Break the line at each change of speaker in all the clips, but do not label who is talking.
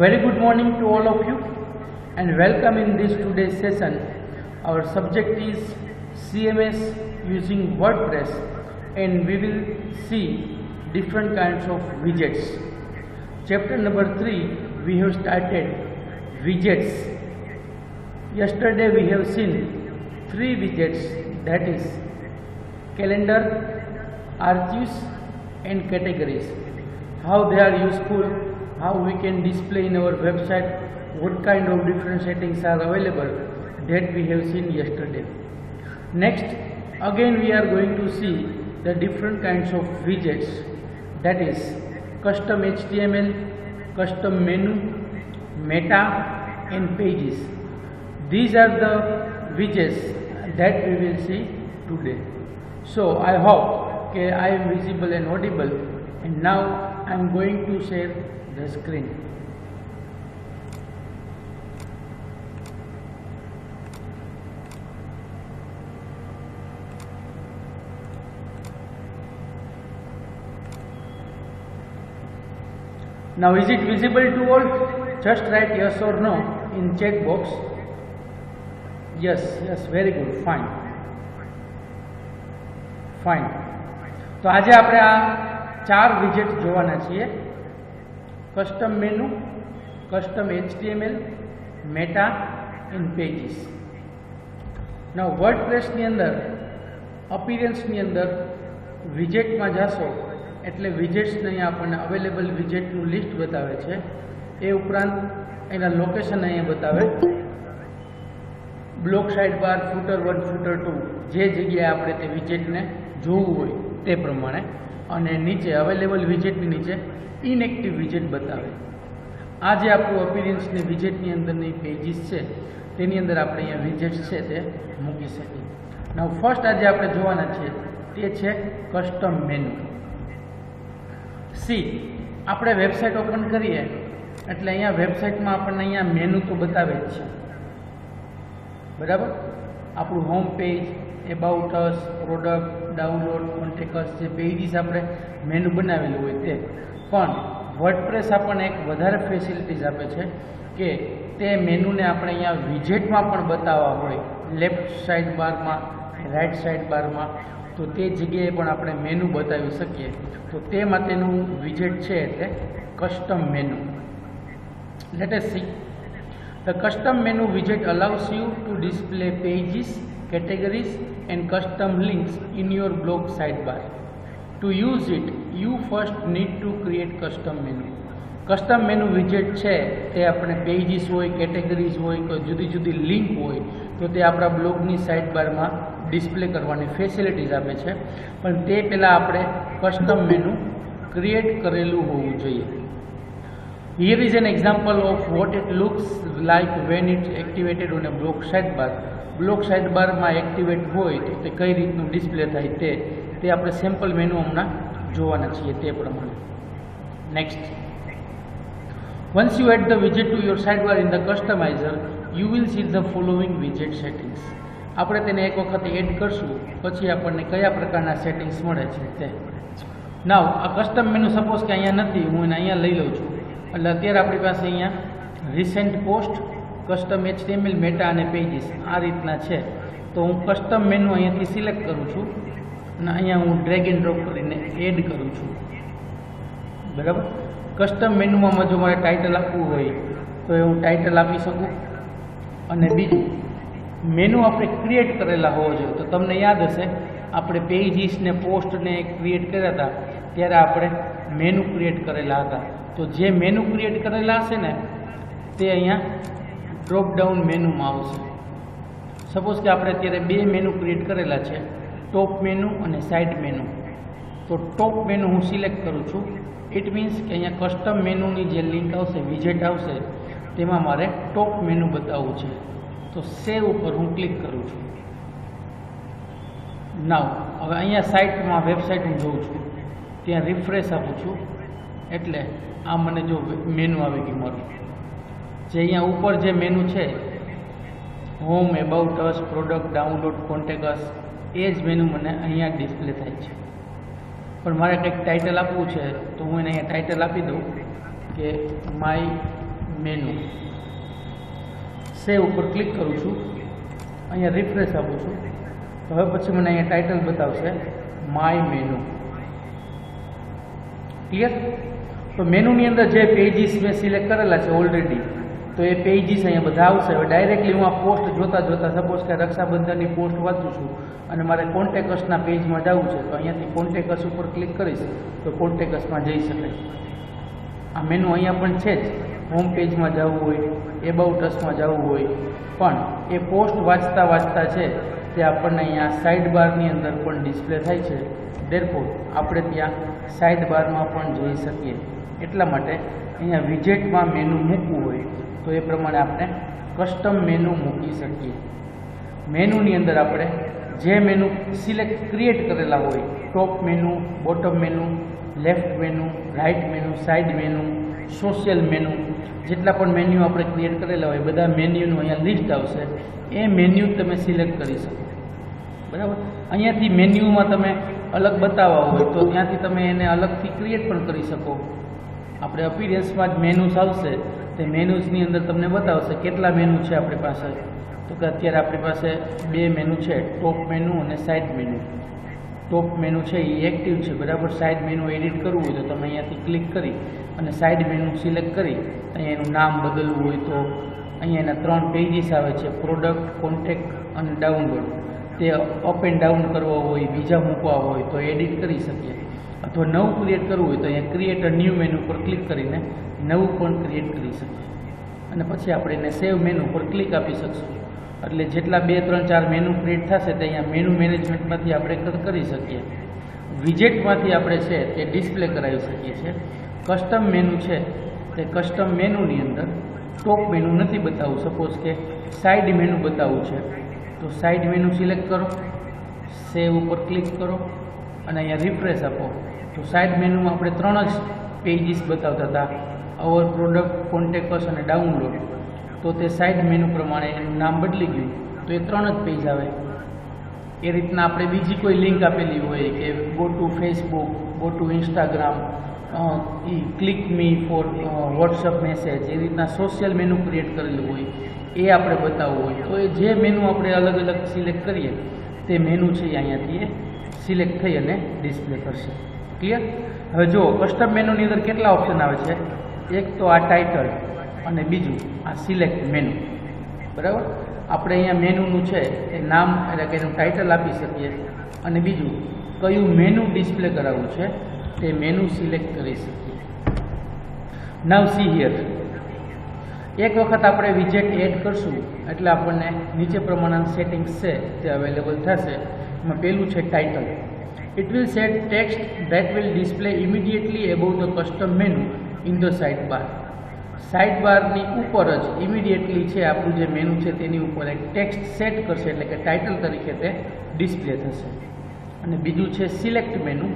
very good morning to all of you and welcome in this today's session. Our subject is CMS using WordPress and we will see different kinds of widgets. Chapter number 3 we have started widgets. Yesterday we have seen 3 widgets, that is calendar, archives and categories. How they are useful, how we can display in our website, what kind of different settings are available, that we have seen yesterday. Next, again we are going to see the different kinds of widgets, that is custom HTML, custom menu, meta and pages. These are the widgets that we will see today. So I hope I am visible and audible, and now I am going to share the screen. Now is it visible to all? Just write yes or no in chat box. Yes, very good, fine. તો આજે આપણે આ 4 વિજેટ જોવાના છીએ: custom menu, custom HTML, meta and pages. Now વર્ડપ્રેસની અંદર અપીરન્સની અંદર વિજેટમાં જાશો એટલે વિજેટ્સને અહીંયા આપણને અવેલેબલ વિજેટનું લિસ્ટ બતાવે છે. એ ઉપરાંત એના લોકેશન અહીંયા બતાવે, બ્લોક સાઇડ બાર, ફૂટર 1, ફૂટર 2, જે જગ્યાએ આપણે તે વિજેટને જોવું હોય તે પ્રમાણે, અને નીચે અવેલેબલ વિજેટની નીચે ઇનએક્ટિવ વિજેટ બતાવે. આ જે આપણું અપીરન્સની વિજેટની અંદરની પેજીસ છે તેની અંદર આપણે અહીંયા વિજેટ્સ છે તે મૂકી શકીએ. નાઉ ફર્સ્ટ આજે આપણે જોવાના છીએ તે છે કસ્ટમ મેનુ. સી, આપણે વેબસાઇટ ઓપન કરીએ એટલે અહીંયા વેબસાઇટમાં આપણને અહીંયા મેનુ તો બતાવે જ છે, બરાબર. આપણું home page, about us, product, download, contact us, જે પેજીસ આપણે મેનુ બનાવેલું હોય તે. પણ વર્ડપ્રેસ આપણને એક વધારે ફેસિલિટીઝ આપે છે કે તે મેનુને આપણે અહીંયા વિજેટમાં પણ બતાવવા હોય, લેફ્ટ સાઇડ બારમાં, રાઇટ સાઇડ બારમાં, તો તે જગ્યાએ પણ આપણે મેનુ બતાવી શકીએ. તો તે માટેનું વિજેટ છે એટલે custom menu. Let S C. The custom menu widget allows you to display pages, categories and custom links in your blog sidebar. To use it, you first need to create custom menu. Custom menu widget છે તે આપણે pages હોય, categories હોય, કોઈ જુદી જુદી link હોય તો તે આપણા બ્લોગની સાઇડ બારમાં ડિસ્પ્લે કરવાની ફેસિલિટીઝ આપે છે. પણ તે પહેલાં આપણે કસ્ટમ મેનુ ક્રિએટ કરેલું હોવું જોઈએ. Here is an example of what it looks like when it's activated on a block sidebar. Block સાઇડબારમાં એક્ટિવેટ હોય તો તે કઈ રીતનું ડિસ્પ્લે થાય તે આપણે સેમ્પલ મેનુ હમણાં જોવાના છીએ તે પ્રમાણે. Next, once you add the widget to your sidebar in the customizer, you will see the following widget settings. આપણે તેને એક વખત એડ કરશું પછી આપણને કયા પ્રકારના સેટિંગ્સ મળે છે તે. નાવ આ કસ્ટમ મેનુ સપોઝ કે અહીંયા નથી, હું એને અહીંયા લઈ લઉં છું એટલે અત્યારે આપણી પાસે અહીંયા recent post, custom HTML, meta અને પેજીસ આ રીતના છે. તો હું કસ્ટમ મેનુ અહીંયાથી સિલેક્ટ કરું છું અને અહીંયા હું ડ્રેગ એન્ડ ડ્રોપ કરીને એડ કરું છું, બરાબર. કસ્ટમ મેનુમાં જો મારે ટાઇટલ આપવું હોય તો એ હું ટાઇટલ આપી શકું. અને બીજું, મેનુ આપણે ક્રિએટ કરેલા હોવો જોઈએ. તો તમને યાદ હશે આપણે પેજીસને, પોસ્ટને ક્રિએટ કર્યા હતા ત્યારે આપણે મેનુ ક્રિએટ કરેલા હતા. તો જે મેનુ ક્રિએટ કરેલા હશે ને તે અહીંયા ડ્રોપ ડાઉન મેનુમાં આવશે. સપોઝ કે આપણે અત્યારે 2 મેનુ ક્રિએટ કરેલા છે, ટોપ મેનુ અને સાઇડ મેનુ. તો ટોપ મેનુ હું સિલેક્ટ કરું છું. ઇટ મીન્સ કે અહીંયા કસ્ટમ મેનુની જે લિંક આવશે, વિજેટ આવશે, તેમાં મારે ટોપ મેનુ બતાવવું છે. તો સેવ ઉપર હું ક્લિક કરું છું. નાવ હવે અહીંયા સાઇટમાં વેબસાઇટ હું જોઉં છું, ત્યાં રિફ્રેશ આપું છું એટલે આ મને જો મેનુ આવી ગયું મારું. જે અહીંયા ઉપર જે મેનુ છે, home, about us, product, download, contact us, એ જ મેનુ મને અહીંયા ડિસ્પ્લે થાય છે. પણ મારે કંઈક ટાઇટલ આપવું છે તો હું એને અહીંયા ટાઇટલ આપી દઉં કે માય મેનુ. સેવ ઉપર ક્લિક કરું છું, અહીંયા રિફ્રેશ આપું છું તો હવે પછી મને અહીંયા ટાઇટલ બતાવશે માય મેનુ. ક્લિયર? તો મેનુની અંદર જે પેજીસ મેં સિલેક્ટ કરેલા છે ઓલરેડી, તો એ પેજીસ અહીંયા બધા આવશે. હવે ડાયરેક્ટલી હું આ પોસ્ટ જોતાં સપોઝ કે રક્ષાબંધનની પોસ્ટ વાંચું છું અને મારે કોન્ટેક્ટ્સના પેજમાં જવું છે, તો અહીંયાથી કોન્ટેક્ટ્સ ઉપર ક્લિક કરીશ તો કોન્ટેક્ટ્સમાં જઈ શકાય. આ મેનુ અહીંયા પણ છે જ. હોમ પેજમાં જવું હોય, એબાઉટ અસમાં જવું હોય, પણ એ પોસ્ટ વાંચતા છે તે આપણને અહીંયા સાઇડ બારની અંદર પણ ડિસ્પ્લે થાય છે. ધેરફોર આપણે ત્યાં સાઇડ બારમાં પણ જોઈ શકીએ. એટલા માટે અહીંયા વિજેટમાં મેનુ મૂકવું હોય તો એ પ્રમાણે આપણે કસ્ટમ મેનુ મૂકી શકીએ. મેનુની અંદર આપણે જે મેનુ સિલેક્ટ ક્રિએટ કરેલા હોય, top menu, bottom menu, left menu, right menu, side menu, social menu, જેટલા પણ મેન્યુ આપણે ક્રિએટ કરેલા હોય બધા મેન્યુનું અહીંયા લિસ્ટ આવશે. એ મેન્યુ તમે સિલેક્ટ કરી શકો. બરાબર? અહીંયાથી મેન્યુમાં તમે અલગ બતાવવા હોય તો ત્યાંથી તમે એને અલગથી ક્રિએટ પણ કરી શકો. આપણે અપિયરન્સમાં જ મેનુસ આવશે, તે મેનુઝની અંદર તમને બતાવશે કેટલા મેનુ છે આપણી પાસે. તો કે અત્યારે આપણી પાસે 2 મેનુ છે, ટોપ મેનુ અને સાઇડ મેનુ. ટોપ મેનુ છે એ એક્ટિવ છે, બરાબર. સાઇડ મેનુ એડિટ કરવું હોય તો તમે અહીંયાથી ક્લિક કરી અને સાઇડ મેનુ સિલેક્ટ કરી અહીંયા એનું નામ બદલવું હોય તો અહીંયા એના 3 પેજીસ આવે છે, પ્રોડક્ટ, કોન્ટેક્ટ અને ડાઉનલોડ. તે અપ એન્ડ ડાઉન કરવો હોય, બીજા મૂકવા હોય તો એડિટ કરી શકીએ. અથવા નવું ક્રિએટ કરવું હોય તો અહીંયા ક્રિએટ અ ન્યૂ મેનુ પર ક્લિક કરીને નવું પણ ક્રિએટ કરી શકીએ. અને પછી આપણે એને સેવ મેનુ પર ક્લિક આપી શકશું. એટલે જેટલા 2, 3, 4 મેનુ ક્રિએટ થશે તે અહીંયા મેનુ મેનેજમેન્ટમાંથી આપણે કરી શકીએ. વિજેટમાંથી આપણે છે તે ડિસ્પ્લે કરાવી શકીએ છીએ. કસ્ટમ મેનુ છે તે કસ્ટમ મેનુની અંદર ટોપ મેનુ નથી બતાવવું. સપોઝ કે સાઇડ મેનુ બતાવવું છે તો સાઇડ મેનુ સિલેક્ટ કરો, સેવ ઉપર ક્લિક કરો અને અહીંયા રિફ્રેશ આપો તો સાઇડ મેનુમાં આપણે 3 જ પેજીસ બતાવતા હતા, અવર, પ્રોડક્ટ, કોન્ટેક્ટ્સ અને ડાઉનલોડ. તો તે સાઇડ મેનુ પ્રમાણે એનું નામ બદલી ગયું તો એ 3 જ પેજ આવે. એ રીતના આપણે બીજી કોઈ લિંક આપેલી હોય કે go to Facebook, go to Instagram, click me for WhatsApp message, એ રીતના સોશિયલ મેનુ ક્રિએટ કરેલું હોય એ આપણે બતાવવું હોય તો એ જે મેનુ આપણે અલગ અલગ સિલેક્ટ કરીએ તે મેનુ છે એ અહીંયાથી સિલેક્ટ થઈ અને ડિસ્પ્લે કરશે. ક્લિયર? હવે જો કસ્ટમ મેનુની અંદર કેટલા ઓપ્શન આવે છે? એક તો આ ટાઇટલ અને બીજું આ સિલેક્ટ મેનુ. બરાબર? આપણે અહીંયા મેનુનું છે એ નામ એટલે કે એનું ટાઇટલ આપી શકીએ અને બીજું કયું મેનુ ડિસ્પ્લે કરાવવું છે તે મેનુ સિલેક્ટ કરી શકીએ. નાવ સી હિયર. એક વખત આપણે વિજેટ એડ કરશું એટલે આપણને નીચે પ્રમાણેના સેટિંગ્સ છે તે અવેલેબલ થશે. એમાં પહેલું છે title. It will set text that will display immediately above the custom menu in the side bar. Side બારની ઉપર જ ઇમિડિયેટલી છે આપણું જે મેનુ છે તેની ઉપર એક ટેક્સ્ટ સેટ કરશે એટલે કે ટાઇટલ તરીકે તે ડિસ્પ્લે થશે. અને બીજું છે select menu.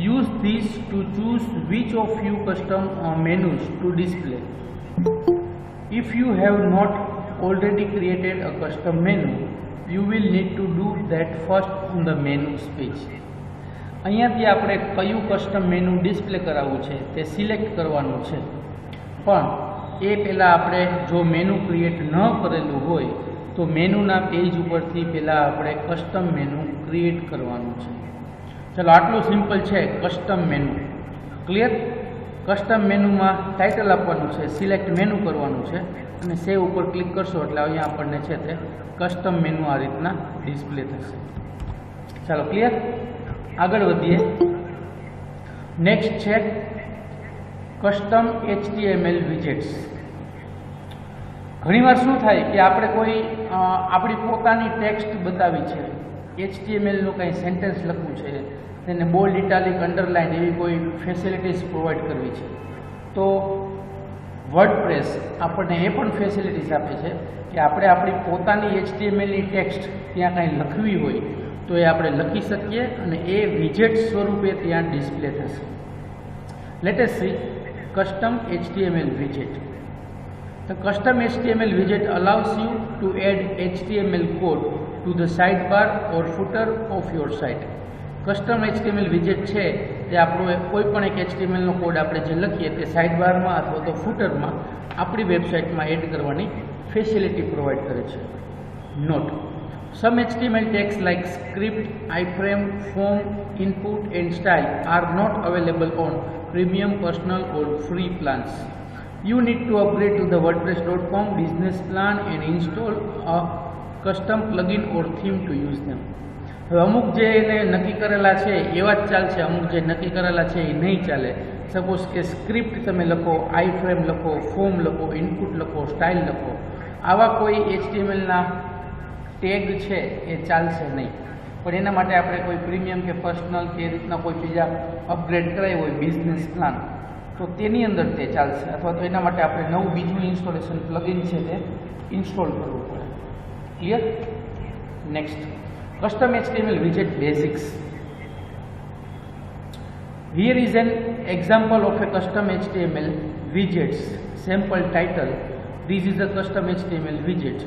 Use this to choose which of you custom menus to display. If you have not already created a custom menu, you will need to do that first on the menus page. અહીંયાથી આપણે કયું custom menu display કરાવવું છે તે select કરવાનું છે, પણ એ પહેલાં આપણે જો મેનુ ક્રિએટ ન કરેલું હોય તો મેનુના પેજ ઉપરથી પહેલાં આપણે કસ્ટમ મેનુ ક્રિએટ કરવાનું છે. ચાલો આટલું સિમ્પલ છે કસ્ટમ મેનુ. ક્લિયર? કસ્ટમ મેનુમાં ટાઇટલ આપવાનું છે, સિલેક્ટ મેનુ કરવાનું છે અને સેવ ઉપર ક્લિક કરશો એટલે અહીંયા આપણને છે તે કસ્ટમ મેનુ આ રીતના ડિસ્પ્લે થશે. ચાલો ક્લિયર? આગળ વધીએ. નેક્સ્ટ છે કસ્ટમ HTML વિજેટ્સ. ઘણીવાર શું થાય કે આપણે કોઈ આપણી પોતાની ટેક્સ્ટ બતાવી છે, HTMLનું કંઈ સેન્ટેન્સ લખવું છે, તેને બોલ્ડ, ઇટાલિક, અંડરલાઇન એવી કોઈ ફેસિલિટીઝ પ્રોવાઈડ કરવી છે તો વર્ડપ્રેસ આપણને એ પણ ફેસિલિટીઝ આપે છે કે આપણે આપણી પોતાની HTMLની ટેક્સ્ટ ત્યાં કાંઈ લખવી હોય તો એ આપણે લખી શકીએ અને એ વિજેટ સ્વરૂપે ત્યાં ડિસ્પ્લે થશે. Let S C custom HTML widget. The custom HTML widget allows you to add HTML code to the sidebar or footer of your site. Custom HTML વિજેટ છે તે આપણું કોઈ પણ એક HTML નો કોડ આપણે જે લખીએ તે સાઇડ બારમાં અથવા તો ફૂટરમાં આપણી વેબસાઇટમાં એડ કરવાની ફેસિલિટી પ્રોવાઈડ કરે છે. Note: some HTML tags like script, iframe, form, input and style are not available on premium, personal or free plans. You need to upgrade to the wordpress.com business plan and install a custom plugin or theme to use them. હવે અમુક જે એને નક્કી કરેલા છે એવા જ ચાલશે, અમુક જે નક્કી કરેલા છે એ નહીં ચાલે. સપોઝ કે સ્ક્રિપ્ટ તમે લખો, આઈફ્રેમ લખો, ફોર્મ લખો, ઇનપુટ લખો, સ્ટાઇલ લખો, આવા કોઈ HTMLના ટેગ છે એ ચાલશે નહીં. પણ એના માટે આપણે કોઈ પ્રીમિયમ કે પર્સનલ કે એ રીતના કોઈ બીજા અપગ્રેડ કરાવી હોય બિઝનેસ પ્લાન, તો તેની અંદર તે ચાલશે. અથવા તો એના માટે આપણે નવું બીજું ઇન્સ્ટોલેશન પ્લગઇન છે તે ઇન્સ્ટોલ કરવું પડે. Clear? Next, custom HTML widget basics. Here is an example of a custom HTML widgets sample title. This is a custom HTML widget.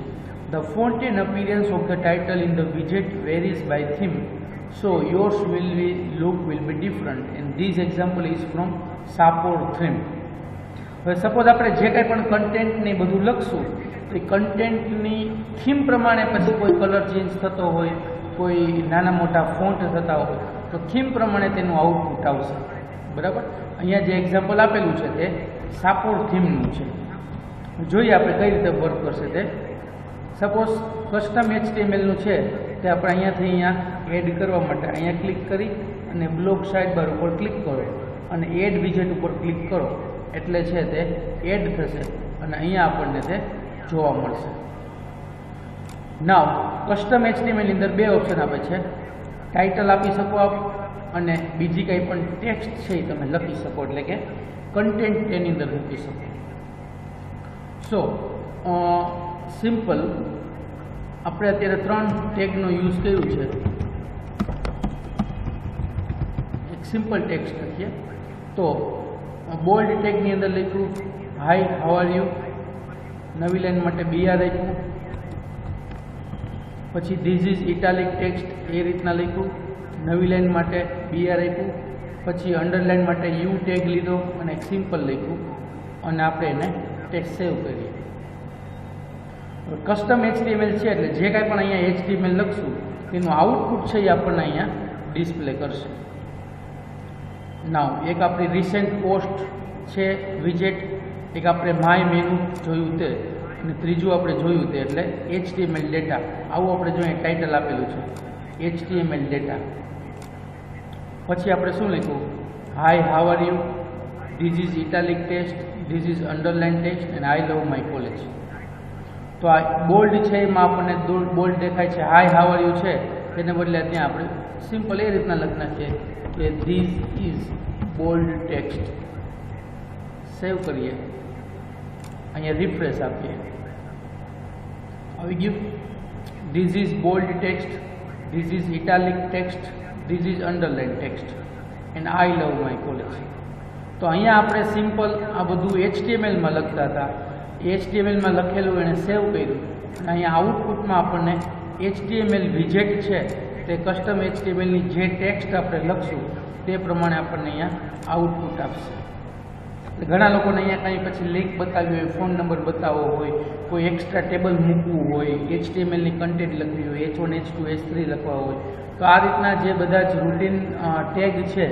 The font and appearance of the title in the widget varies by theme, so yours will be different. And this example is from Sapor theme. હવે suppose આપણે જે કંઈ પણ content ને બધું લખશું તો એ કન્ટેન્ટની theme પ્રમાણે પછી કોઈ કલર ચેન્જ થતો હોય, કોઈ નાના મોટા ફોન્ટ થતા હોય તો થીમ પ્રમાણે તેનું આઉટપુટ આવશે. બરાબર? અહીંયા જે એક્ઝામ્પલ આપેલું છે તે સાપોર થીમનું છે. જોઈએ આપણે કઈ રીતે વર્ક કરશે તે. સપોઝ કસ્ટમ HTMLનું છે તે આપણે અહીંયાથી અહીંયા એડ કરવા માટે અહીંયા ક્લિક કરી અને બ્લોક સાઇડ બાર ઉપર ક્લિક કરો અને એડ વિજેટ ઉપર ક્લિક કરો એટલે છે તે એડ થશે અને અહીંયા આપણને તે જોવા મળશે. નાવ કસ્ટમ HTML ની અંદર બે ઓપ્શન આપે છે. ટાઇટલ આપી શકો આપ અને બીજી કંઈ પણ ટેક્સ્ટ છે એ તમે લખી શકો, એટલે કે કન્ટેન્ટ તેની અંદર મૂકી શકો. સો સિમ્પલ આપણે અત્યારે 3 ટેગનો યુઝ કર્યું છે. એક સિમ્પલ ટેક્સ્ટ લખીએ તો બોલ્ડ ટેગની અંદર લખ્યું હાય હાઉ આર યુ, નવી લાઈન માટે BR આપ્યું, પછી ધીસ ઇઝ ઇટાલિક ટેક્સ્ટ એ રીતના લખ્યું, નવી લાઈન માટે BR આપ્યું, પછી અંડરલાઈન માટે યુ ટેગ લીધો અને એક સિમ્પલ લખ્યું અને આપણે એને ટેક્સ્ટ સેવ કરીએ. કસ્ટમ HTML છે એટલે જે કાંઈ પણ અહીંયા HTML લખશું તેનું આઉટપુટ છે એ આપણને અહીંયા ડિસ્પ્લે કરશે. નાવ એક આપણી રિસેન્ટ પોસ્ટ છે વિજેટ, એક આપણે માય મેનુ જોયું તે, અને ત્રીજું આપણે જોયું તે એટલે HTML ડેટા. આવું આપણે જોઈએ ટાઇટલ આપેલું છે HTML ડેટા. પછી આપણે શું લખ્યું hi how are you, this is italic text, this is underline text and I love my college. તો આ બોલ્ડ છે એમાં આપણને બોલ્ડ દેખાય છે, હાય હાઉ આર યુ છે તેને બદલે ત્યાં આપણે સિમ્પલ એ રીતના લખી નાખીએ કે ધીસ ઇઝ બોલ્ડ ટેક્સ્ટ. સેવ કરીએ, અહીંયા રિફ્રેશ આપીએ, આવી ગયું. This is bold text, this is italic text, this is underline text and I love my college. તો અહીંયા આપણે સિમ્પલ આ બધું HTMLમાં લખતા હતા, HTMLમાં લખેલું એણે સેવ કર્યું અને અહીંયા આઉટપુટમાં આપણને HTML વિજેટ છે તે કસ્ટમ HTMLની જે ટેક્સ્ટ આપણે લખશું તે પ્રમાણે આપણને અહીંયા આઉટપુટ આપશે. ઘણા લોકોને અહીંયા કંઈ પછી લિંક બતાવી હોય, ફોન નંબર બતાવવો હોય, કોઈ એક્સ્ટ્રા ટેબલ મૂકવું હોય, HTMLની કન્ટેન્ટ લખવી હોય, H1 H2 H3 લખવા હોય, તો આ રીતના જે બધા જ રૂટીન ટેગ છે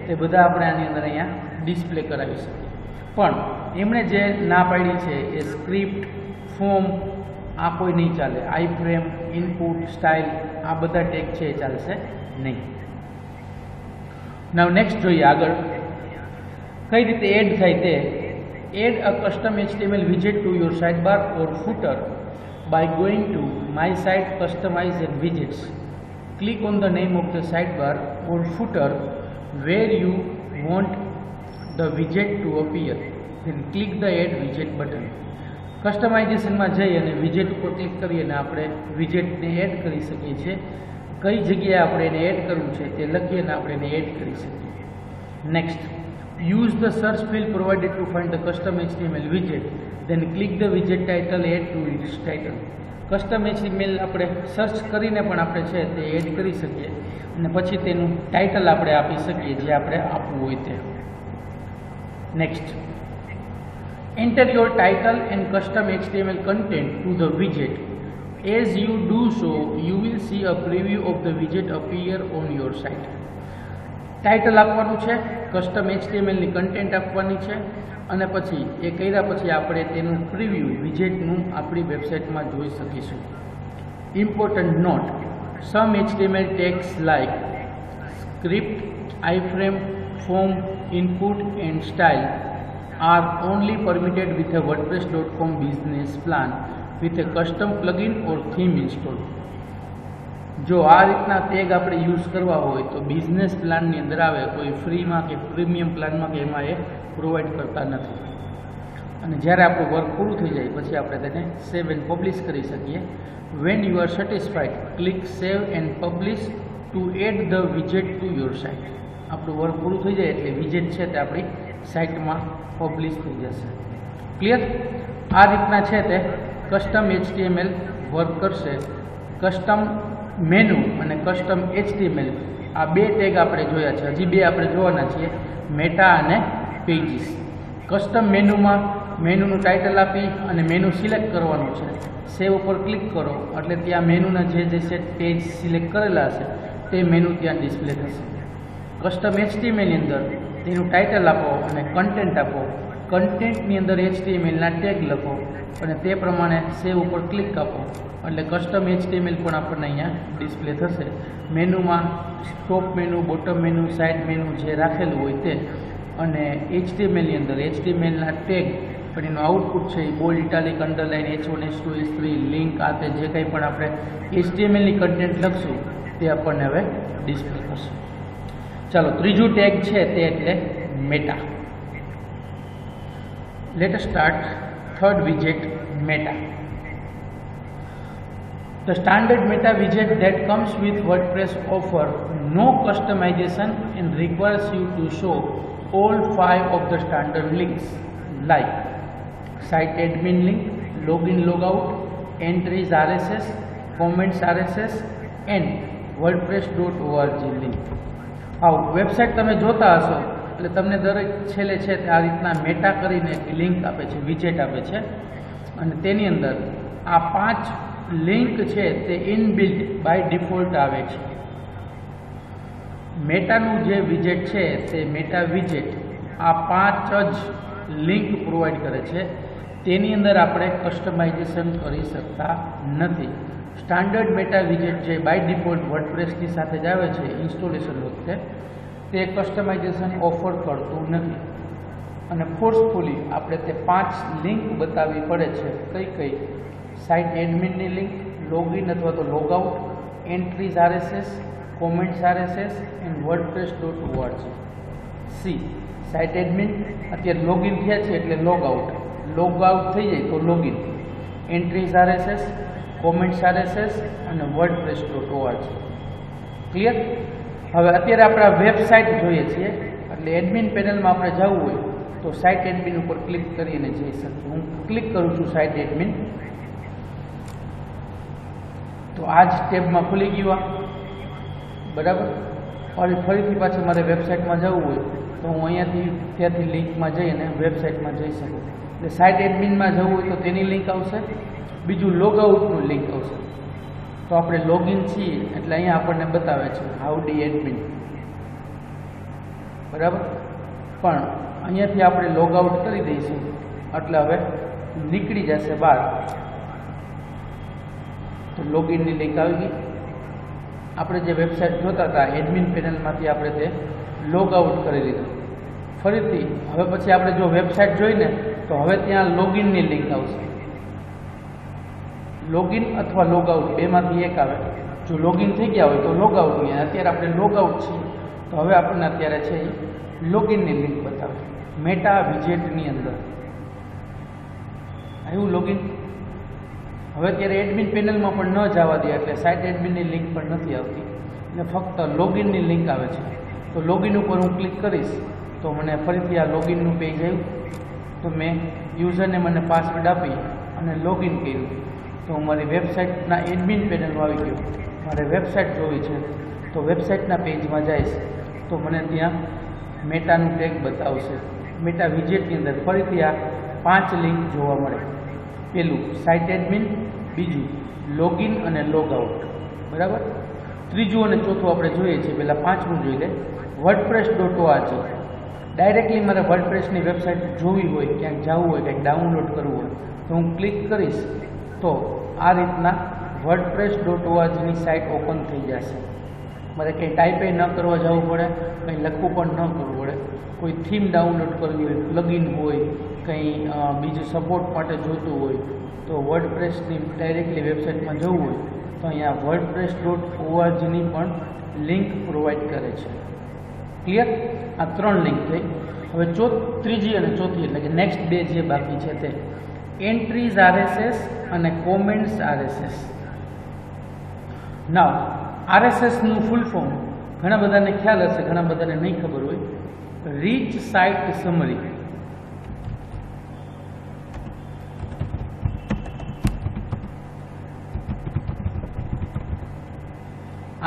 તે બધા આપણે આની અંદર અહીંયા ડિસ્પ્લે કરાવી શકીએ. પણ એમણે જે ના પાડી છે એ સ્ક્રિપ્ટ, ફોર્મ આ કોઈ નહીં ચાલે. આઈફ્રેમ, ઇનપુટ, સ્ટાઇલ આ બધા ટેગ છે એ ચાલશે નહીં. નાવ નેક્સ્ટ જોઈએ આગળ કઈ રીતે એડ થાય તે. Add a custom HTML widget to your sidebar or footer by going to my site customize and widgets. Click on the name of the sidebar or footer where you want the widget to appear. Then click the add widget button. કસ્ટમાઇઝેશનમાં જઈ અને વિજેટ ઉપર click કરી અને આપણે વિજેટને add કરી શકીએ છીએ. કઈ જગ્યાએ આપણે એને એડ કરવું છે તે લખી અને આપણે એને એડ કરી શકીએ. Next, use the search field provided to find the custom HTML widget. Then click the widget title, add to its title. Custom HTML આપણે સર્ચ કરીને પણ આપણે છે તે એડ કરી શકીએ અને પછી તેનું ટાઇટલ આપણે આપી શકીએ જે આપણે આપવું હોય તે. Next, enter your title and custom HTML content to the widget. As you do so, you will see a preview of the widget appear on your site. Title આપવાનું છે, કસ્ટમ HTML ની કન્ટેન્ટ આપવાની છે અને પછી એ કર્યા પછી આપણે તેનું પ્રિવ્યૂ વિજેટનું આપણી વેબસાઇટમાં જોઈ શકીશું. Important note, some HTML tags like script, iframe, form, input and style are only permitted with a wordpress.com business plan with a custom plugin or theme installed. જો આ રીતના ટેગ આપણે યુઝ કરવા હોય તો બિઝનેસ પ્લાનની અંદર આવે, કોઈ ફ્રીમાં કે પ્રીમિયમ પ્લાનમાં કે એમાં એ પ્રોવાઈડ કરતા નથી. અને જ્યારે આપણું વર્ક પૂરું થઈ જાય પછી આપણે તેને સેવ એન્ડ પબ્લિશ કરી શકીએ. When you are satisfied, click save and publish to add the વિજેટ ટુ યોર સાઇટ. આપણું વર્ક પૂરું થઈ જાય એટલે વિજેટ છે તે આપણી સાઇટમાં પબ્લિશ થઈ જશે. ક્લિયર? આ રીતના છે તે કસ્ટમ HTML વર્ક કરશે. કસ્ટમ મેનુ અને કસ્ટમ HTML આ બે ટેગ આપણે જોયા છે, હજી બે આપણે જોવાના છીએ, મેટા અને પેજીસ. કસ્ટમ મેનુમાં મેનુનું ટાઇટલ આપી અને મેનુ સિલેક્ટ કરવાનું છે. સેવ ઉપર ક્લિક કરો એટલે ત્યાં મેનુના જે સેટ પેજ સિલેક્ટ કરેલા હશે તે મેનુ ત્યાં ડિસ્પ્લે થશે. કસ્ટમ HTML ની અંદર તેનું ટાઇટલ આપો અને કન્ટેન્ટ આપો. કન્ટેન્ટની અંદર HTMLના ટેગ લખો અને તે પ્રમાણે સેવ ઉપર ક્લિક આપો એટલે કસ્ટમ HTML પણ આપણને અહીંયા ડિસ્પ્લે થશે. મેનુમાં top menu, bottom menu, side menu જે રાખેલું હોય તે અને HTML ની અંદર HTMLના ટેગ પણ એનું આઉટપુટ છે એ bold, italic, underline, H1, H2, H3, link આ તે જે કંઈ પણ આપણે HTML ની કન્ટેન્ટ લખશું તે આપણને હવે ડિસ્પ્લે કરશે. ચાલો, ત્રીજું ટેગ છે તે એટલે meta. Let us start third widget, meta. The standard meta widget that comes with WordPress offer no customization and requires you to show all 5 of the standard links like site admin link, login logout, entries RSS, comments RSS and wordpress.org link. Website તમે જોતા હશો એટલે તમને દરેક છેલ્લે છે આ રીતના મેટા કરીને લિંક આપે છે, વિજેટ આપે છે અને તેની અંદર આ 5 લિંક છે તે ઇનબિલ્ટ બાય ડિફોલ્ટ આવે છે. મેટાનું જે વિજેટ છે તે મેટા વિજેટ આ 5 જ લિંક પ્રોવાઈડ કરે છે. તેની અંદર આપણે કસ્ટમાઇઝેશન કરી શકતા નથી. સ્ટાન્ડર્ડ મેટા વિજેટ જે બાય ડિફોલ્ટ વર્ડપ્રેસની સાથે જ આવે છે ઇન્સ્ટોલેશન વખતે તે કસ્ટમાઇઝેશન ઓફર કરતું નથી અને ફોર્સફુલી આપણે તે 5 લિંક બતાવવી પડે છે. કઈ કઈ? સાઇટ એડમિનની લિંક, લોગિન અથવા તો logout, entries RSS, comments RSS and wordpress.org. See site admin, અત્યારે લોગિન થયા છે એટલે લોગઆઉટ, લોગઆઉટ થઈ જાય તો login, entries RSS, comments RSS અને wordpress.org. ક્લિયર? હવે અત્યારે આપણે આ વેબસાઇટ જોઈએ છીએ એટલે એડમિન પેનલમાં આપણે જવું હોય તો સાઇટ એડમિન ઉપર ક્લિક કરીને જઈ શકીએ. હું ક્લિક કરું છું સાઇટ એડમિન તો આ જ ટેબમાં ખુલી ગયું બરાબર. ફરીથી પાછું મારે વેબસાઇટમાં જવું હોય તો હું અહીંયાથી ત્યાંથી લિંકમાં જઈને વેબસાઇટમાં જઈ શકું. એટલે સાઇટ એડમિનમાં જવું હોય તો તેની લિંક આવશે, બીજું લોગઆઉટનું લિંક આવશે. તો આપણે લોગિન છીએ એટલે અહીંયા આપણને બતાવે છે હાઉડી એડમિન બરાબર, પણ અહીંયાથી આપણે લોગઆઉટ કરી દઈશું એટલે હવે નીકળી જશે બહાર. તો લોગિનની લિંક આવી ગઈ. આપણે જે વેબસાઇટ જોતા હતા એડમિન પેનલમાંથી આપણે તે લોગઆઉટ કરી લીધું. ફરીથી હવે પછી આપણે જો વેબસાઇટ જોઈને તો હવે ત્યાં લોગિનની લિંક આવશે. લોગિન અથવા લોગઆઉટ બેમાંથી એક આવે. જો લોગિન થઈ ગયા હોય તો લોગઆઉટ નહીં. અત્યારે આપણે લોગઆઉટ છીએ તો હવે આપણને અત્યારે છે એ લોગિનની લિંક બતાવે મેટા વિજેટની અંદર. આવ્યું લોગિન. હવે અત્યારે એડમિન પેનલમાં પણ ન જવા દે એટલે સાઇટ એડમિનની લિંક પણ નથી આવતી એટલે ફક્ત લોગિનની લિંક આવે છે. તો લોગિન ઉપર હું ક્લિક કરીશ તો મને ફરીથી આ લોગિનનું પેજ આવ્યું. તો મેં યુઝરને મને પાસવર્ડ આપી અને લોગિન કર્યું. તો હું મારી વેબસાઇટના એડમિન પેનલમાં આવી ગયો, મારે વેબસાઇટ જોવી છે તો વેબસાઇટના પેજમાં જઈશ તો મને ત્યાં મેટાનું ટેગ બતાવશે. મેટા વિજેટની અંદર ફરીથી આ 5 લિંક જોવા મળે. પહેલું સાઇટ એડમિન, બીજું લોગિન અને લોગઆઉટ, બરાબર. ત્રીજું અને ચોથું આપણે જોઈએ છીએ. પહેલાં 5મું જોઈ લે, wordpress.org. ડાયરેક્ટલી મારે વર્ડપ્રેસની વેબસાઇટ જોવી હોય, ક્યાંક જવું હોય, કંઈક ડાઉનલોડ કરવું હોય તો હું ક્લિક કરીશ તો આ રીતના wordpress.orgની સાઇટ ઓપન થઈ જશે. મારે કંઈ ટાઈપે ન કરવા જવું પડે, કંઈ લખવું પણ ન કરવું પડે. કોઈ થીમ ડાઉનલોડ કરવી હોય, પ્લગઇન હોય, કંઈ બીજું સપોર્ટ માટે જોતું હોય તો વર્ડપ્રેસની ડાયરેક્ટલી વેબસાઇટમાં જવું હોય તો અહીંયા wordpress.orgની પણ લિંક પ્રોવાઈડ કરે છે. ક્લિયર? આ 3 લિંક થઈ. હવે ત્રીજી અને ચોથી એટલે કે નેક્સ્ટ 2 જે બાકી છે તે એન્ટ્રીઝ RSS અને કોમેન્ટ્સ RSS. નાવ RSSનું ફૂલ ફોર્મ ઘણા બધાને ખ્યાલ હશે, ઘણા બધાને નહીં ખબર હોય. Rich site summary.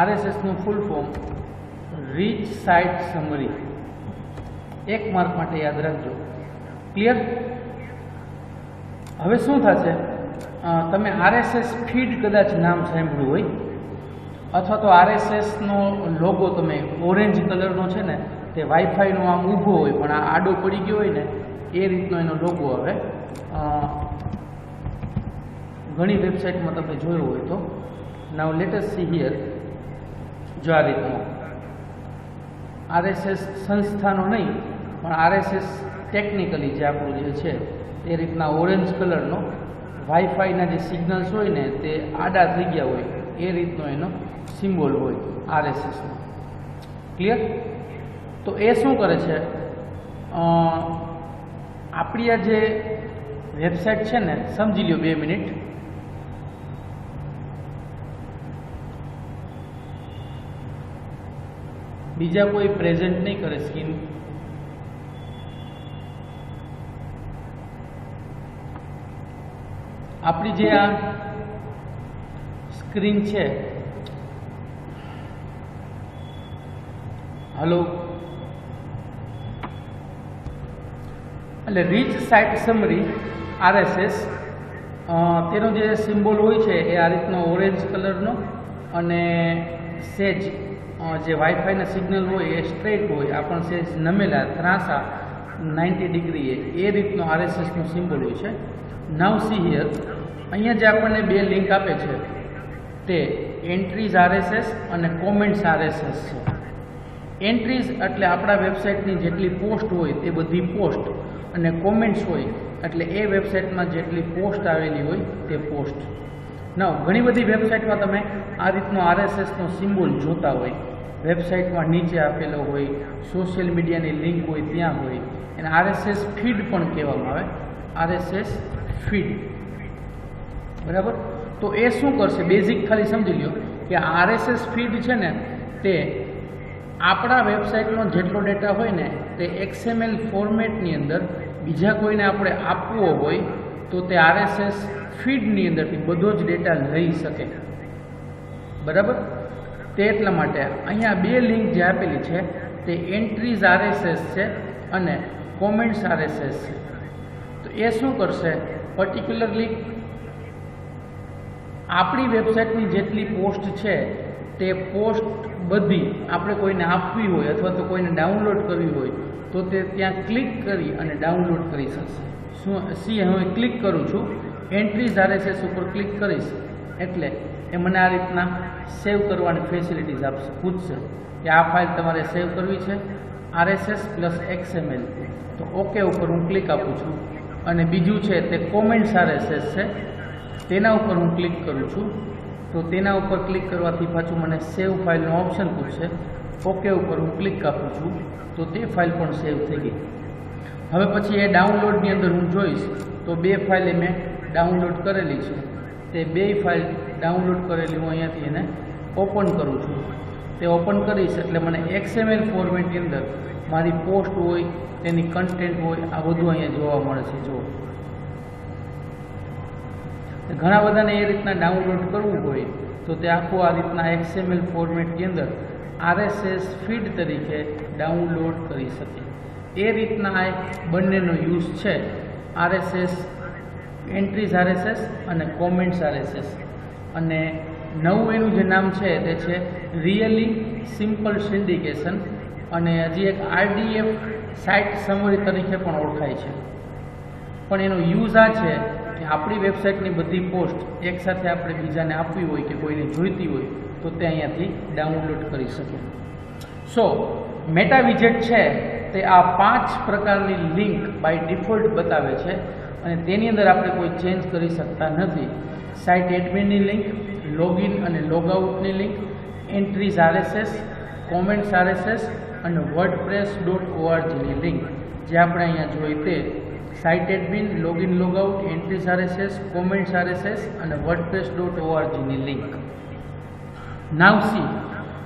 RSSનું full form rich site summary. 1 mark માટે યાદ રાખજો. ક્લિયર? હવે શું થશે, તમે RSS ફીડ કદાચ નામ સાંભળ્યું હોય અથવા તો RSSનો લોગો તમે ઓરેન્જ કલરનો છે ને તે વાઈફાઈનો આમ ઊભો હોય પણ આ આડો પડી ગયો હોય ને એ રીતનો એનો લોગો આવે. ઘણી વેબસાઇટમાં તમે જોયો હોય તો. નાવ લેટ અસ સી હિયર. જો આ રીતનો RSS સંસ્થાનો નહીં પણ RSS ટેકનિકલી જે આપણું જે છે એ રીતના ઓરેન્જ કલરનો વાઈફાઈના જે સિગ્નલ્સ હોય ને તે આડા થઈ ગયા હોય એ રીતનો એનો સિમ્બોલ હોય RSSનો. ક્લિયર? તો એ શું કરે છે, આપણી આ જે વેબસાઇટ છે ને, સમજી લ્યો 2 મિનિટ. બીજા કોઈ પ્રેઝન્ટ નહીં કરે સ્ક્રીન. આપણી જે આ સ્ક્રીન છે, હલો, એટલે રીચ સાઇટ સમરી RSS તેનો જે સિમ્બોલ હોય છે એ આ રીતનો ઓરેન્જ કલરનો અને સેજ જે વાઈફાઈના સિગ્નલ હોય એ સ્ટ્રેટ હોય, આપણ સેજ નમેલા ત્રાસા 90 ડિગ્રીએ એ રીતનો RSSનો સિમ્બોલ હોય છે. નાવ સી હિયર, અહીંયા જે આપણને 2 લિંક આપે છે તે એન્ટ્રીઝ RSS અને કોમેન્ટ્સ RSS છે. એન્ટ્રીઝ એટલે આપણા વેબસાઇટની જેટલી પોસ્ટ હોય તે બધી પોસ્ટ, અને કોમેન્ટ્સ હોય એટલે એ વેબસાઇટમાં જેટલી પોસ્ટ આવેલી હોય તે પોસ્ટ. ના, ઘણી બધી વેબસાઇટમાં તમે આ રીતનો RSSનો સિમ્બોલ જોતા હોય. વેબસાઇટમાં નીચે આપેલો હોય, સોશિયલ મીડિયાની લિંક હોય ત્યાં હોય, એને RSS ફીડ પણ કહેવામાં આવે. RSS ફીડ, બરાબર. તો એ શું કરશે, બેઝિક ખાલી સમજી લ્યો કે RSS ફીડ છે ને તે આપણા વેબસાઇટનો જેટલો ડેટા હોય ને તે XML ફોર્મેટની અંદર બીજા કોઈને આપણે આપવો હોય તો તે RSS ફીડની અંદરથી બધો જ ડેટા લઈ શકે, બરાબર. તે એટલા માટે અહીંયા 2 લિંક જે આપેલી છે તે એન્ટ્રીઝ RSS છે અને કોમેન્ટ્સ RSS છે. તો એ શું કરશે, પર્ટિક્યુલરલી આપણી વેબસાઇટની જેટલી પોસ્ટ છે તે પોસ્ટ બધી આપણે કોઈને આપવી હોય અથવા તો કોઈને ડાઉનલોડ કરવી હોય તો તે ત્યાં ક્લિક કરી અને ડાઉનલોડ કરી શકશે. હું ક્લિક કરું છું, એન્ટ્રીઝ RSS ઉપર ક્લિક કરીશ એટલે એ મને આ રીતના સેવ કરવાની ફેસિલિટીઝ આપશે. પૂછશે કે આ ફાઇલ તમારે સેવ કરવી છે RSS પ્લસ XML, તો ઓકે ઉપર હું ક્લિક આપું છું. અને બીજું છે તે કોમેન્ટ્સ RSS છે, તેના ઉપર હું ક્લિક કરું છું. તો તેના ઉપર ક્લિક કરવાથી પાછું મને સેવ ફાઇલનો ઓપ્શન પૂછશે. ઓકે ઉપર હું ક્લિક આપું છું તો તે ફાઇલ પણ સેવ થઈ ગઈ. હવે પછી એ ડાઉનલોડની અંદર હું જોઈશ તો 2 ફાઇલ મેં ડાઉનલોડ કરેલી છે. તે 2 ફાઇલ ડાઉનલોડ કરેલી હું અહીંયાથી એને ઓપન કરું છું. તે ઓપન કરીશ એટલે મને XML ફોર્મેટની અંદર મારી પોસ્ટ હોય, તેની કન્ટેન્ટ હોય, આ બધું અહીંયા જોવા મળે છે. જો ઘણા બધાને એ રીતના ડાઉનલોડ કરવું હોય તો તે આખું આ રીતના XML ફોર્મેટની અંદર RSS ફીડ તરીકે ડાઉનલોડ કરી શકે. એ રીતના આ બંનેનો યુઝ છે, RSS એન્ટ્રીઝ RSS અને કોમેન્ટ્સ RSS. અને નવું એનું જે નામ છે તે છે રિયલી સિમ્પલ સિન્ડિકેશન, અને હજી એક RDF સાઇટ સમરી તરીકે પણ ઓળખાય છે. પણ એનો યુઝ આ છે કે આપણી વેબસાઇટની બધી પોસ્ટ એકસાથે આપણે બીજાને આપવી હોય કે કોઈને જોઈતી હોય તો તે અહીંયાથી ડાઉનલોડ કરી શકે. સો મેટા વિજેટ છે તે આ 5 પ્રકારની લિંક બાય ડિફોલ્ટ બતાવે છે, અને તેની અંદર આપણે કોઈ ચેન્જ કરી શકતા નથી. સાઇટ એડમિનની લિંક, લોગિન અને લોગઆઉટની link, entries RSS, comments RSS અને wordpress.orgની લિંક, જે આપણે અહીંયા જોઈ તે site admin, login logout, entries RSS, comments RSS અને wordpress.orgની લિંક. નાવ સી,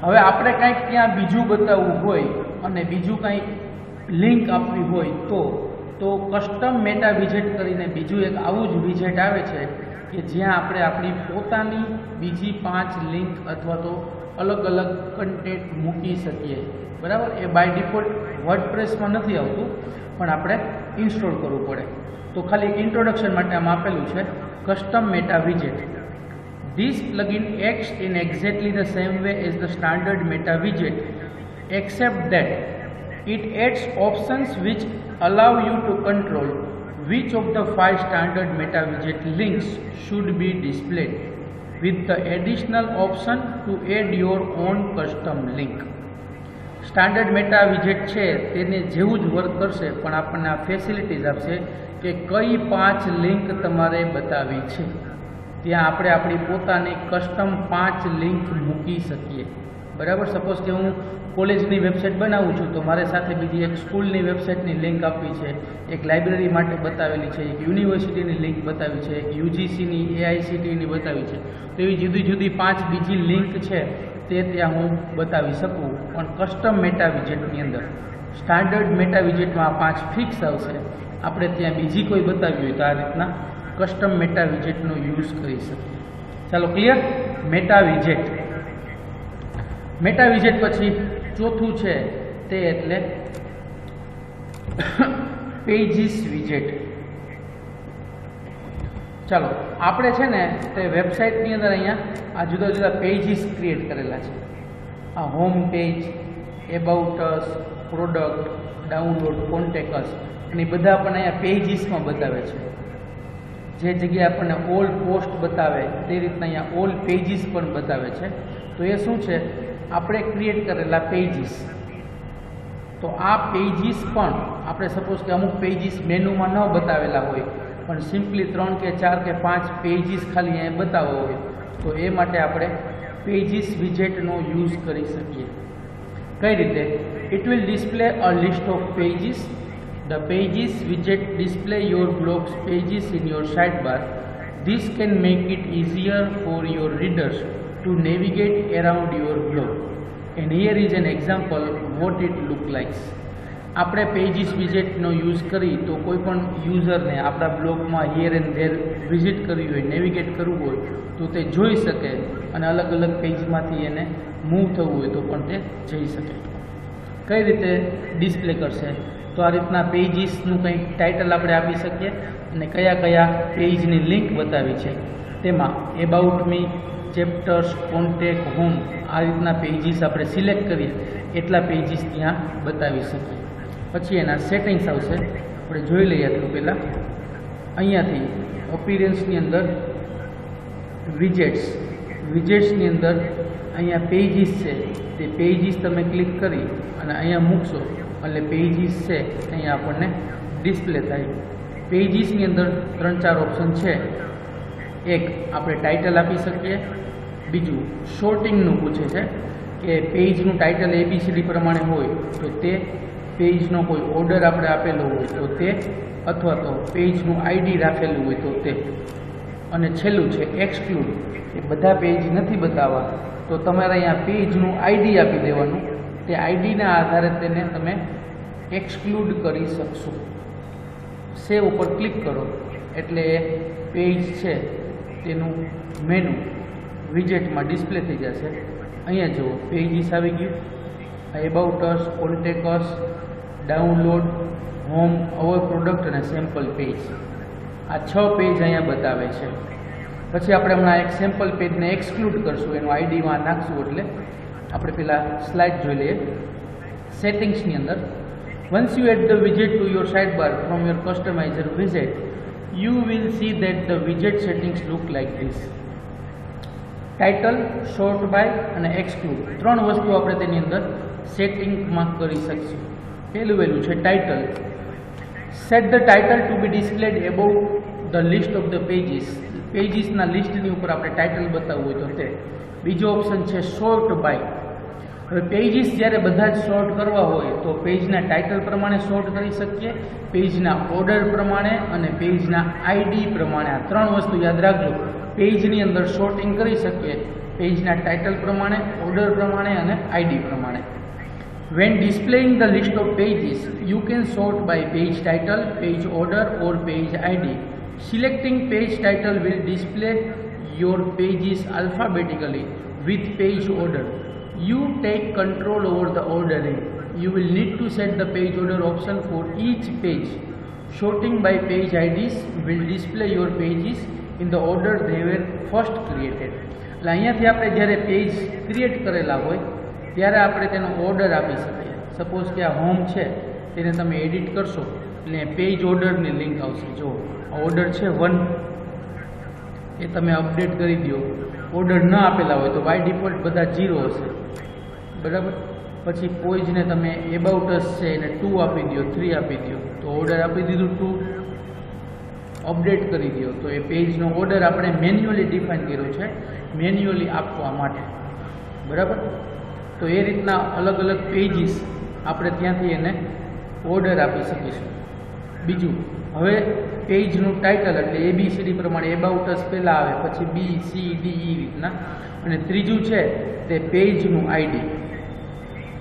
હવે આપણે કંઈક ત્યાં બીજું બતાવવું હોય અને બીજું કંઈક લિંક આપવી હોય તો કસ્ટમ મેટા વિજેટ કરીને બીજું એક આવું જ વિજેટ આવે છે કે જ્યાં આપણે આપણી પોતાની બીજી 5 લિંક અથવા તો અલગ અલગ કન્ટેન્ટ મૂકી શકીએ. બરાબર, એ બાય ડિફોલ્ટ વર્ડપ્રેસમાં નથી આવતું, પણ આપણે ઇન્સ્ટોલ કરવું પડે. તો ખાલી એક ઇન્ટ્રોડક્શન માટે આમ આપેલું છે કસ્ટમ મેટા વિજેટ. This plugin acts in exactly the same way as the standard meta widget, except that it adds options which allow you to control which of the 5 standard meta widget links should be displayed, with the additional option to add your own custom link. Standard meta વિજેટ છે તેને જેવું જ work કરશે, પણ આપણને આ facilities આપશે કે કઈ 5 લિંક તમારે બતાવી છે. ત્યાં આપણે આપણી પોતાની કસ્ટમ 5 લિંક મૂકી શકીએ. બરાબર, સપોઝ કે હું કોલેજની વેબસાઇટ બનાવું છું તો મારે સાથે બીજી એક સ્કૂલની વેબસાઇટની લિંક આપવી છે, એક લાઇબ્રેરી માટે બતાવેલી છે, એક યુનિવર્સિટીની લિંક બતાવી છે, એક UGCની, AICTEની બતાવી છે. તો એવી જુદી જુદી 5 બીજી લિંક છે તે ત્યાં હું બતાવી શકું, પણ કસ્ટમ મેટા વિજેટની અંદર. સ્ટાન્ડર્ડ મેટા વિજેટમાં આ 5 ફિક્સ આવશે. આપણે ત્યાં બીજી કોઈ બતાવી હોય તો આ રીતના કસ્ટમ મેટા વિજેટનો યુઝ કરી શકીએ. ચાલો, ક્લિયર? મેટા વિજેટ. મેટા વિજેટ પછી ચોથું છે તે એટલે પેજીસ વિજેટ. ચાલો, આપણે છે ને તે વેબસાઇટની અંદર અહીંયા આ જુદા જુદા પેજીસ ક્રિએટ કરેલા છે. આ home page, about us, product, download, contact us, અને બધા આપણને અહીંયા પેજીસમાં બતાવે છે. જે જગ્યાએ આપણને ઓલ પોસ્ટ બતાવે તે રીતના અહીંયા ઓલ પેજીસ પણ બતાવે છે. તો એ શું છે? આપણે ક્રિએટ કરેલા પેજીસ. તો આ પેજીસ પણ આપણે સપોઝ કે અમુક પેજીસ મેનુમાં ન બતાવેલા હોય, પણ સિમ્પલી 3 કે 4 કે 5 પેજીસ ખાલી અહીંયા બતાવવા હોય તો એ માટે આપણે પેજીસ વિજેટનો યુઝ કરી શકીએ. કઈ રીતે? It will display a list of pages. The pages widget display your blog's pages in your sidebar. This can make it easier for your readers to navigate around your blog. And here is an example what it look like. આપણે pages વિજેટનો use કરી તો કોઈ પણ યુઝરને આપણા બ્લોગમાં here and there visit કરવી હોય, નેવિગેટ કરવું હોય તો તે જોઈ શકે, અને અલગ અલગ પેજમાંથી એને મૂવ થવું હોય તો પણ તે જઈ શકે. કઈ રીતે ડિસ્પ્લે કરશે? તો આ રીતના પેજીસનું કંઈક ટાઇટલ આપણે આપી શકીએ અને કયા કયા પેજની લિંક બતાવી છે તેમાં about me, chapters, contact, home, આ રીતના પેજીસ આપણે સિલેક્ટ કરીએ એટલા પેજીસ ત્યાં બતાવી શકીએ. પછી એના સેટિંગ્સ આવશે. આપણે જોઈ લઈએ એટલું પહેલાં. અહીંયાથી અપીરન્સની અંદર વિજેટ્સની અંદર અહીંયા પેજીસ છે, તે પેજીસ તમે ક્લિક કરી અને અહીંયા મૂકશો એટલે પેજીસ છે અહીંયા આપણને ડિસ્પ્લે થાય. પેજીસની અંદર 3-4 ઓપ્શન છે. એક આપણે ટાઇટલ આપી શકીએ. બીજું શોર્ટિંગનું પૂછે છે કે પેજનું ટાઇટલ ABCD પ્રમાણે હોય તો તે, પેજનો કોઈ ઓર્ડર આપણે આપેલો હોય તો તે, અથવા તો પેજનું ID રાખેલું હોય તો તે. અને છેલ્લું છે એક્સક્લુડ, એ બધા પેજ નથી બતાવવા તો તમારે અહીંયા પેજનું ID આપી દેવાનું. તે આઈડીના આધારે તેને તમે એક્સક્લુડ કરી શકશો. સેવ ઉપર ક્લિક કરો એટલે એ પેજ છે તેનું મેનુ વિજેટમાં ડિસ્પ્લે થઈ જશે. અહીંયા જુઓ પેજીસ આવી ગયું, about us, contact us, download, home, our product અને સેમ્પલ પેજ. આ 6 પેજ અહીંયા બતાવે છે. પછી આપણે હમણાં એક સેમ્પલ પેજને એક્સક્લુડ કરશું, એનું આઈડીમાં નાખશું. એટલે આપણે પેલા સ્લાઇડ જોઈ લઈએ. સેટિંગ્સની અંદર once you add the widget to your sidebar from your customizer widget, you will see that the widget settings look like this. Title, sort by અને એક્સક્લુડ 3 વસ્તુ આપણે તેની અંદર સેટિંગમાં કરી શકીશું. પહેલું છે title. Set the title to be displayed above the list of the pages. પેજીસના લિસ્ટની ઉપર આપણે ટાઇટલ બતાવવું હોય તો તે. બીજો ઓપ્શન છે શોર્ટ બાય. હવે પેજીસ જ્યારે બધા જ શોર્ટ કરવા હોય તો પેજના ટાઇટલ પ્રમાણે શોર્ટ કરી શકીએ, પેજના ઓર્ડર પ્રમાણે અને પેજના આઈડી પ્રમાણે. આ 3 વસ્તુ યાદ રાખજો. પેજની અંદર શોર્ટિંગ કરી શકીએ પેજના ટાઇટલ પ્રમાણે, ઓર્ડર પ્રમાણે અને આઈડી પ્રમાણે. When displaying the list of pages, you can sort by page title, page order or page ID. Selecting page title will display your pages alphabetically with page order. You take control over the ordering. You will need to set the page order option for each page. Sorting by page IDs will display your pages in the order they were first created. એટલે અહીંયાથી આપણે જ્યારે page create કરેલા હોય ત્યારે આપણે તેનો order આપી શકીએ. સપોઝ કે આ હોમ છે, તેને તમે એડિટ કરશો એટલે પેજ ઓર્ડરની લિંક આવશે. જો આ ઓર્ડર છે 1, એ તમે અપડેટ કરી દો. ઓર્ડર ન આપેલા હોય તો બાય ડિફોલ્ટ બધા 0 હશે, બરાબર. પછી પેજને તમે એબાઉટ અસ છે એને 2 આપી દો, 3 આપી દો, તો ઓર્ડર આપી દીધું 2. અપડેટ કરી દો તો એ પેજનો ઓર્ડર આપણે મેન્યુઅલી ડિફાઇન કર્યો છે, મેન્યુઅલી આપવા માટે, બરાબર. તો એ રીતના અલગ અલગ પેજીસ આપણે ત્યાંથી એને ઓર્ડર આપી શકીશું. બીજું, હવે પેજનું ટાઇટલ એટલે ABCD પ્રમાણે એબાઉટ અસ પહેલાં આવે, પછી BCD એ રીતના. અને ત્રીજું છે તે પેજનું આઈડી.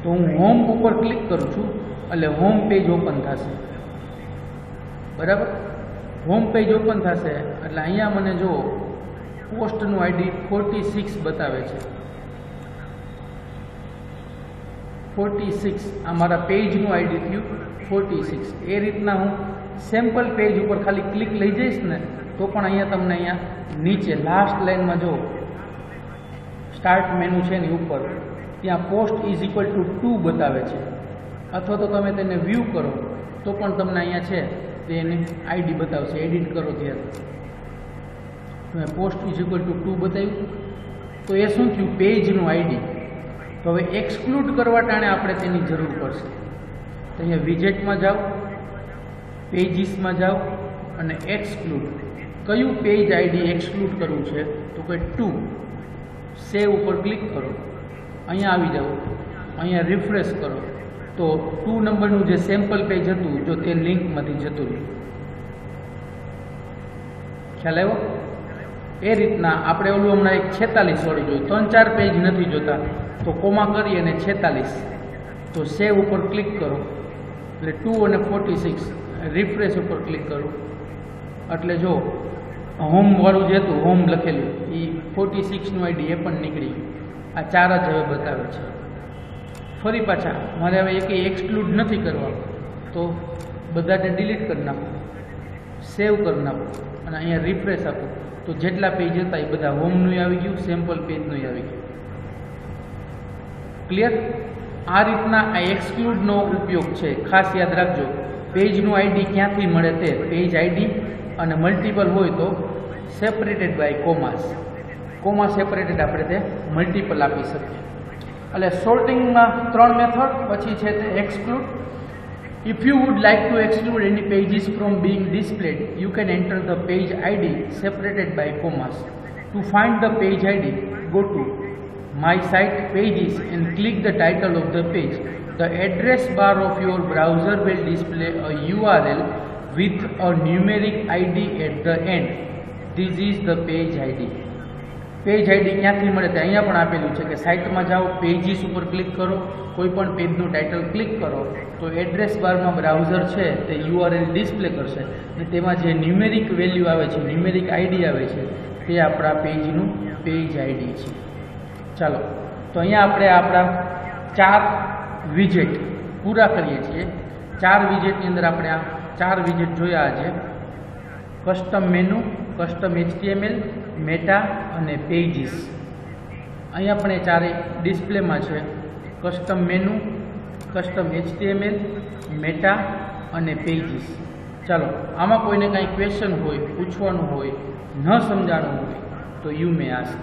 તો હું હોમ ઉપર ક્લિક કરું છું એટલે હોમ પેજ ઓપન થશે, બરાબર. હોમ પેજ ઓપન થશે એટલે અહીંયા મને જો પોસ્ટનું આઈડી 46 બતાવે છે. 46 આ મારા પેજનું આઈડી થયું 46. એ રીતના હું સેમ્પલ પેજ ઉપર ખાલી ક્લિક લઈ જઈશ ને તો પણ અહીંયા તમને અહીંયા નીચે લાસ્ટ લાઇનમાં જો સ્ટાર્ટ મેનુ છે એની ઉપર ત્યાં પોસ્ટ ઇઝ ઇક્વલ ટુ 2 બતાવે છે. અથવા તો તમે તેને વ્યૂ કરો તો પણ તમને અહીંયા છે તે એની આઈડી બતાવશે. એડિટ કરો ત્યારે તમે પોસ્ટ ઇઝ ઇક્વલ ટુ 2 બતાવ્યું તો એ શું થયું? પેજનું આઈડી. તો હવે એક્સક્લુડ કરવા ટાણે આપણે તેની જરૂર પડશે. તો અહીંયા વિજેટમાં જાઓ, પેજીસમાં જાઓ અને એક્સક્લુડ. કયું પેજ આઈડી એક્સક્લુડ કરવું છે તો કે 2. સેવ ઉપર ક્લિક કરો, અહીંયા આવી જાઓ, અહીંયા રિફ્રેશ કરો તો 2 નંબરનું જે સેમ્પલ પેજ હતું જો તે લિંકમાંથી જતું રહ્યું. ખ્યાલ આવ્યો? એ રીતના આપણે ઓલું હમણાં એક 46 વાળું જોયું, 3-4 પેજ નથી જોતા તો કોમા કરી અને 46 તો સેવ ઉપર ક્લિક કરો એટલે 2 અને 46 રિફ્રેશ ઉપર ક્લિક કરો એટલે જો હોમ વાળું જે હતું હોમ લખેલું એ 46નું આઈડી એ પણ નીકળી ગયું. આ 4 જ હવે બતાવે છે. ફરી પાછા મારે હવે એક એક્સક્લુડ નથી કરવા તો બધાને ડિલીટ કરી નાખો, સેવ કરી નાખો અને અહીંયા રિફ્રેશ આપો તો જેટલા પેજ હતા એ બધા હોમનું આવી ગયું, સેમ્પલ પેજનું આવી ગયું. ક્લિયર? આ રીતના આ એક્સક્લુડનો ઉપયોગ છે. ખાસ યાદ રાખજો, પેજનું આઈડી ક્યાંથી મળે તે પેજ આઈડી અને મલ્ટિપલ હોય તો સેપરેટેડ બાય કોમાસ. કોમા સેપરેટેડ આપણે તે મલ્ટિપલ આપી શકીએ. એટલે સોર્ટિંગમાં 3 મેથડ. પછી છે તે એક્સક્લુડ. If you would like to exclude any pages from being displayed, you can enter the page ID separated by commas. To find the page ID, go to My Site Pages and click the title of the page. The address bar of your browser will display a URL with a numeric ID at the end. This is the page ID. Page ID ક્યાંથી મળે તે અહીંયા પણ આપેલું છે કે સાઇટમાં જાઓ, pages ઉપર ક્લિક કરો, કોઈ પણ પેજનું ટાઇટલ ક્લિક કરો તો એડ્રેસ બારમાં બ્રાઉઝર છે તે URL ડિસ્પ્લે કરશે અને તેમાં જે ન્યુમેરિક વેલ્યુ આવે છે, ન્યુમેરિક આઈડી આવે છે તે આપણા પેજનું પેજ આઈડી છે. ચાલો, તો અહીંયા આપણે આપણા 4 વિજેટ પૂરા કરીએ છીએ. 4 વિજેટની અંદર આપણે આ 4 વિજેટ જોયા આજે: custom menu, custom HTML, meta અને પેજીસ. અહીંયા પણ એ ચારે ડિસ્પ્લેમાં છે: custom menu, custom HTML, meta અને પેજીસ. ચાલો, આમાં કોઈને કાંઈ ક્વેશ્ચન હોય, પૂછવાનું હોય, ન સમજાણું હોય તો you may ask.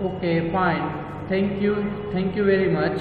Okay, fine. Thank you very much.